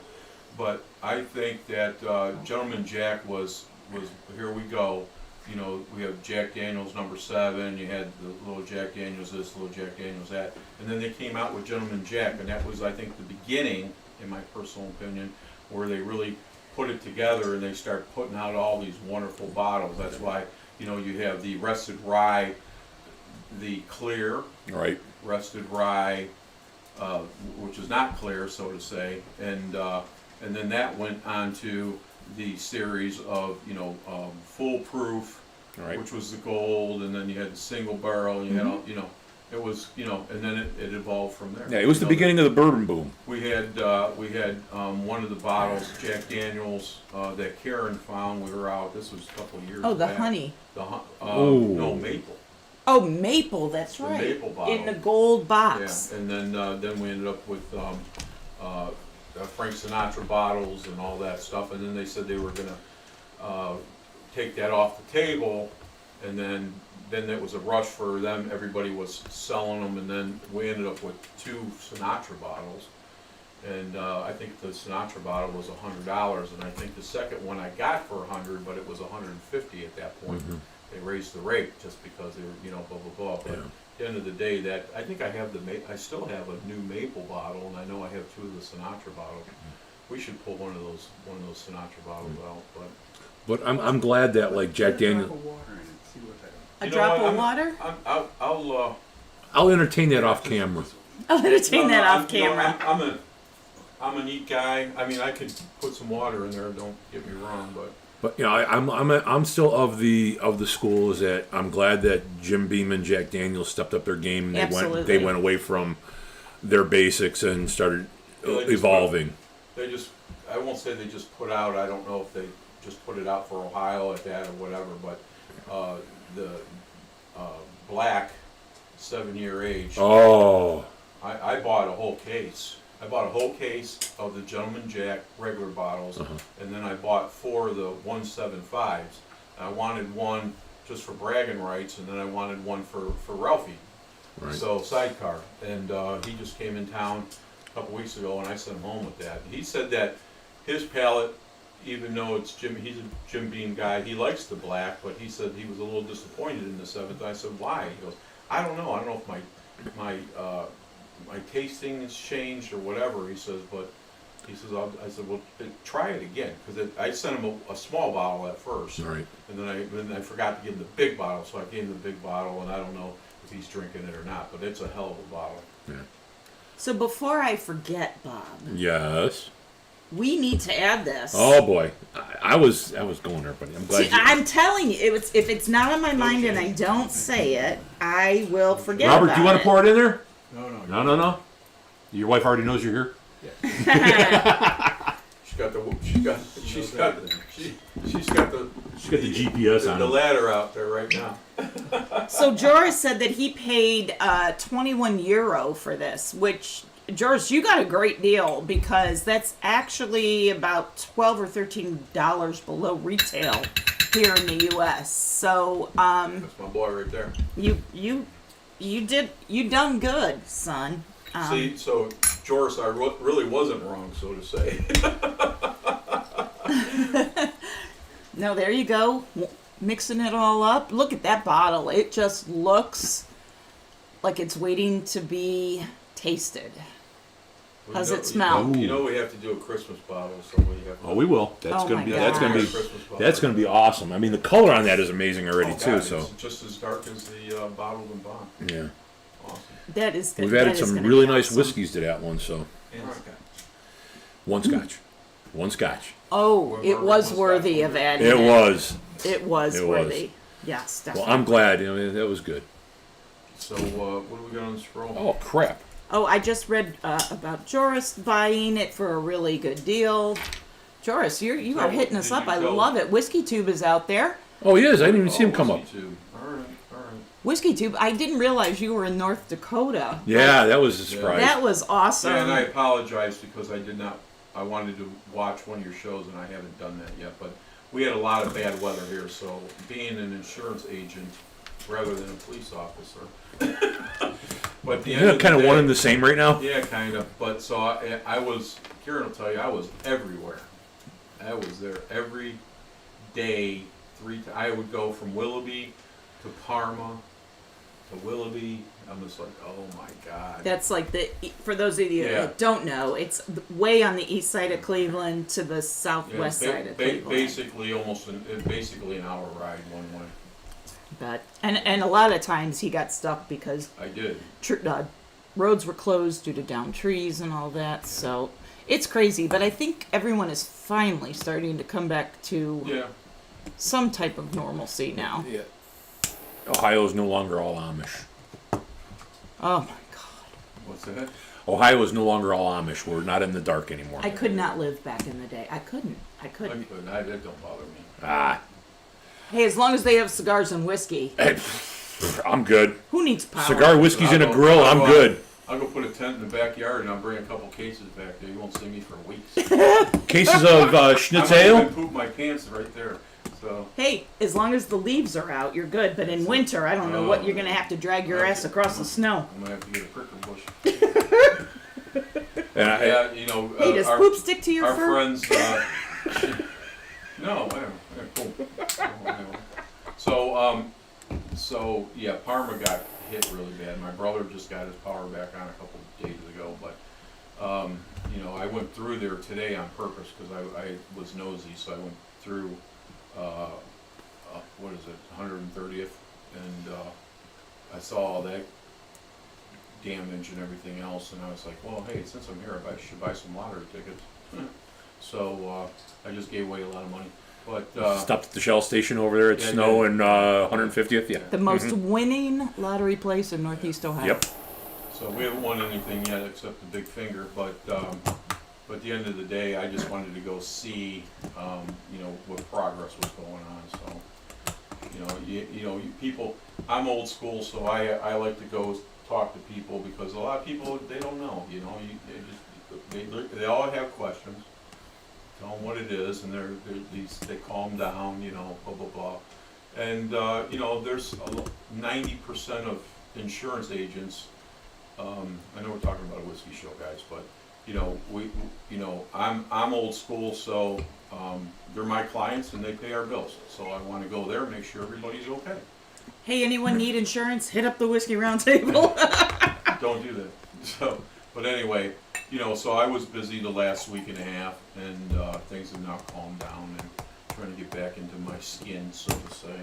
But I think that Gentleman Jack was here we go. We have Jack Daniels number 7. You had the little Jack Daniels this, little Jack Daniels that, and then they came out with Gentleman Jack, and that was, I think, the beginning, in my personal opinion, where they really put it together and they start putting out all these wonderful bottles. That's why you have the Rested Rye, the clear Right. Rested Rye, which is not clear, so to say, and then that went on to the series of Foolproof, Right. which was the gold, and then you had the single barrel, and you had all, It was, and then it evolved from there. Yeah, it was the beginning of the bourbon boom. We had one of the bottles, Jack Daniels, that Karen found. We were out. This was a couple of years. Oh, the back. honey. No, maple. Oh, maple. That's The right. maple bottle. In the gold box. Yeah, and then we ended up with Frank Sinatra bottles and all that stuff. And then they said they were gonna take that off the table, and then it was a rush for them. Everybody was selling them, and then we ended up with 2 Sinatra bottles. And I think the Sinatra bottle was $100, and I think the second one I got for $100, but it was $150 at that point. Mhm. They raised the rate just because they were, blah blah blah. But Yeah. at the end of the day, I think I have I still have a new maple bottle, and I know I have 2 of the Sinatra bottles. We should pull one of those Sinatra bottles out, but. But I'm glad that like Jack Put a drop Daniels. of water in it, see what happens. A You know drop what, of water? I'll I'll entertain that off camera. I'll entertain that off you know, camera. I'm a neat guy. I mean, I could put some water in there. Don't get me wrong, but But I'm still of the school is that I'm glad that Jim Beam and Jack Daniels stepped up their game and Absolutely. they went away from their basics and started Yeah, evolving. I won't say they just put out. I don't know if they just put it out for Ohio at that or whatever. But the black 7-year age. Oh, I bought a whole case. I bought a whole case of the Gentleman Jack regular bottles, and then I bought 4 of the 175s. I wanted one just for bragging rights, and then I wanted one for Ralphie. right. So sidecar, and he just came in town a couple weeks ago, and I sent him home with that. He said that his palate, even though it's he's a Jim Beam guy, he likes the black, but he said he was a little disappointed in the 7th. I said, why? He goes, I don't know. I don't know if my tasting has changed or whatever. He says, but he says, I said, well, try it again, because I sent him a small bottle at first, Right. and then I forgot to give him the big bottle, so I gave him the big bottle, and I don't know if he's drinking it or not, but it's a hell of a bottle. Yeah. So before I forget, Bob, Yes. we need to add this. Oh boy, I was going there, buddy. I'm glad. See, I'm telling you, if it's not on my mind and I don't say it, I will forget Robert, about do you want to pour it in there? No. Your wife already knows you're here. She's got the GPS the ladder out there right now. So Joris said that he paid €21 for this, which Joris, you got a great deal because that's actually about $12 or $13 below retail here in the U.S. So That's my boy right there. you done good, son. See, so Joris, I really wasn't wrong, so to say. No, there you go. Mixing it all up. Look at that bottle. It just looks like it's waiting to be tasted. How's it smell? You know we have to do a Christmas bottle, so we have. Oh, we will. That's Oh gonna my be. gosh. That's gonna be. Christmas bottle. That's gonna be awesome. I mean, the color on that is amazing already Oh, too. God, So it's just as dark as the bottled and bond. yeah, Awesome. That is good. we've That added is some gonna really be nice awesome. whiskeys to that one. So And Alright. one scotch. Oh, it Where was was worthy that of from? adding. It was. It was It was. worthy. Yes, Well, definitely. I'm glad. I mean, that was good. So what do we got on this roll? Oh crap! Oh, I just read about Joris buying it for a really good deal. Joris, you So are hitting us did up. you I tell- love it. Whiskey Tube is out there. Oh, he is. I didn't even see him come up. Whiskey tube. All right. Whiskey Tube. I didn't realize you were in North Dakota. Yeah, that was a surprise. That was awesome. Yeah, and I apologize because I wanted to watch one of your shows and I haven't done that yet, but we had a lot of bad weather here, so being an insurance agent rather than a police officer. But at the end Isn't of it the kind of day- one and the same right now? Yeah, kind of. But so I was, Karen will tell you, I was everywhere. I was there every day. I would go from Willoughby to Parma to Willoughby. I'm just like, oh my God. That's like for those of you Yeah. that don't know, it's way on the east side of Cleveland to the southwest side of Cleveland. Basically, basically an hour ride one way. But and a lot of times he got stuck because I did. roads were closed due to downed trees and all that. So it's crazy. But I think everyone is finally starting to come back to Yeah. some type of normalcy now. Yeah. Ohio is no longer all Amish. Oh my God. What's that? Ohio is no longer all Amish. We're not in the dark anymore. I could not live back in the day. I couldn't. That don't bother me. Ah, Hey, as long as they have cigars and whiskey, I'm good. who needs power? Cigar whiskey's in a I'll go- grill. I'll I'm go- good. I'll go put a tent in the backyard and I'll bring a couple cases back there. You won't see me for weeks. Cases of I Schnitz might ale. even poop my pants right there. So Hey, as long as the leaves are out, you're good. But in winter, I don't know what you're gonna have to drag your ass across the snow. I'm gonna have to get a prickle bush. And Yeah, you know, Hey, does our, poop stick to your our fur? friends. No, whatever. Cool. So yeah, Parma got hit really bad. My brother just got his power back on a couple of days ago, but you know, I went through there today on purpose because I was nosy, so I went through what is it, 130th, and I saw all that damage and everything else, and I was like, well, hey, since I'm here, I should buy some lottery tickets. So I just gave away a lot of money, but stopped at the Shell station over there at Yeah, Snow yeah. and 150th. Yeah. The most winning lottery place in Northeast Ohio. Yep. so we haven't won anything yet except the big finger, but at the end of the day, I just wanted to go see, you know, what progress was going on. So, you know, people. I'm old school, so I like to go talk to people because a lot of people they don't know. You know, they all have questions. Tell them what it is, and they calm down. You know, blah blah blah. And you know, there's 90% of insurance agents. I know we're talking about a whiskey show, guys, but you know, I'm old school, so they're my clients and they pay our bills. So I want to go there and make sure everybody's okay. Hey, anyone need insurance? Hit up the Whiskey Round Table. Don't do that. So, but anyway, you know, so I was busy the last week and a half, and things have now calmed down and trying to get back into my skin, so to say.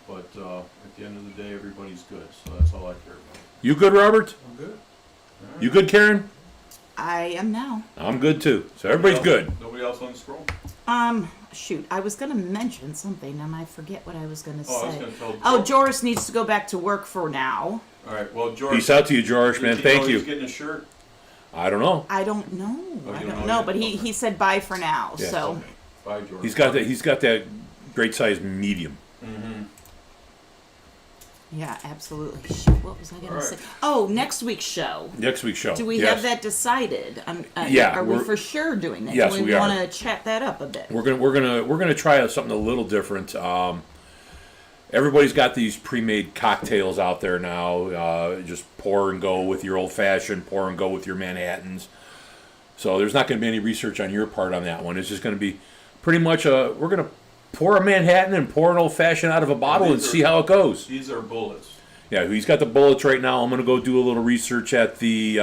But at the end of the day, everybody's good, so that's all I care about. You good, Robert? I'm good. All right. You good, Karen? I am now. I'm good too. So everybody's good. Nobody else on the scroll? Shoot, I was gonna mention something and I forget what I was gonna Oh, I was say. going to tell. Oh, Joris needs to go back to work for now. All right. Well, George. Peace out to you, George, man. Did Thank know you. He's getting a shirt. I don't know. I don't know. Oh, I you don't don't know, know but yet? he Okay. said bye for now. Yeah. So Bye, George. He's got that great size medium. Mm-hmm. yeah, absolutely. Shoot, what was I gonna All right. say? Oh, next week's show. Next week's show. Do we Yes. have that decided? Yeah, Are we we're- for sure doing that? Yes, Do we are. want to chat that up a bit? We're gonna try something a little different. Everybody's got these pre-made cocktails out there now. Just pour and go with your old fashioned, pour and go with your Manhattans. So there's not going to be any research on your part on that one. It's just going to be pretty much we're going to pour a Manhattan and pour an old fashioned out of a bottle and see how it goes. These are bullets. Yeah, he's got the bullets right now. I'm going to go do a little research at the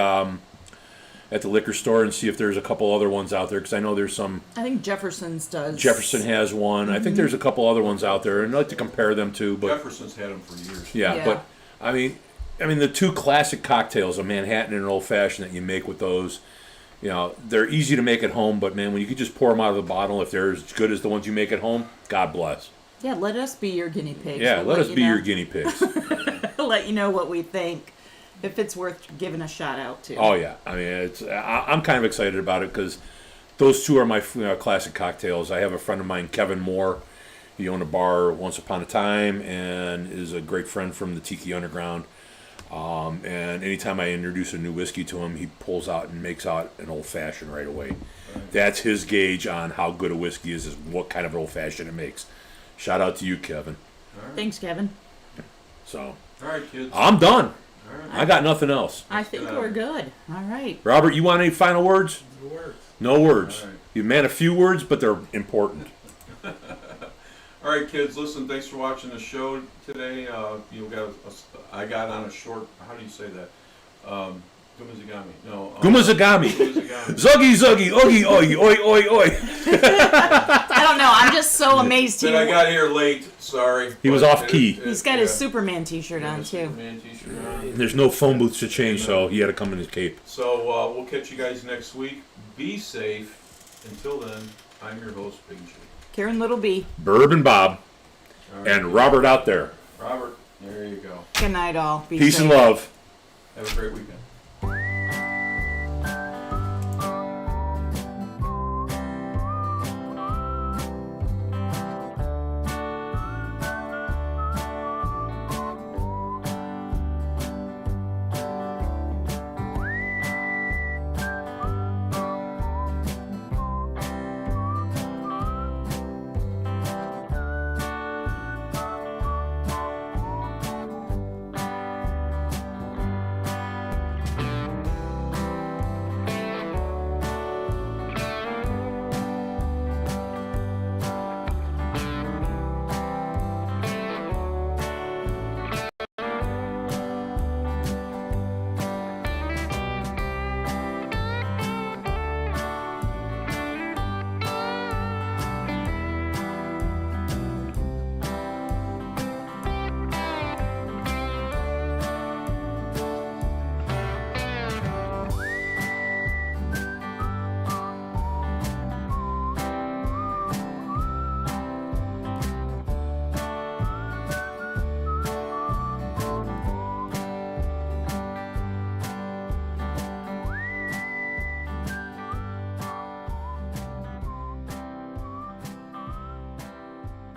liquor store and see if there's a couple other ones out there because I know there's some. I think Jefferson's does. Jefferson has one. I think there's a couple other ones out there, and I'd like to compare them too. But Jefferson's had them for years. yeah, Yeah. but I mean, the two classic cocktails, a Manhattan and an old fashioned, that you make with those, you know, they're easy to make at home. But man, when you could just pour them out of the bottle, if they're as good as the ones you make at home, God bless. Yeah, let us be your guinea pigs. Yeah, We'll let us you be know. your guinea pigs. Let you know what we think. If it's worth giving a shout out to. Oh yeah, I mean, I'm kind of excited about it because those two are my classic cocktails. I have a friend of mine, Kevin Moore. He owned a bar once upon a time and is a great friend from the Tiki Underground. And anytime I introduce a new whiskey to him, he pulls out and makes out an old fashioned right away. That's his gauge on how good a whiskey is what kind of old fashioned it makes. Shout out to you, Kevin. Thanks, Kevin. So All right, kids. I'm done. All right. I got nothing else. I think we're good. All right. Robert, you want any final words? It works. No words. All right. You man a few words, but they're important. All right, kids. Listen, thanks for watching the show today. I got on a short. How do you say that? Gumazagami. No. Gumazagami. Gumazagami. Zuggy, zuggy, oogie, oi, oi, oi, oi. I don't know. I'm just so amazed Then I he got here late. Sorry. He was but off key. he's got his Superman T-shirt on too. Superman t-shirt on. There's no phone booths to change, so he had to come in his cape. So we'll catch you guys next week. Be safe. Until then, I'm your host, Big J. Karen Little B. Bourbon Bob All right. and Robert out there. Robert, there you go. Good night, all. Be Peace safe. and love. Have a great weekend.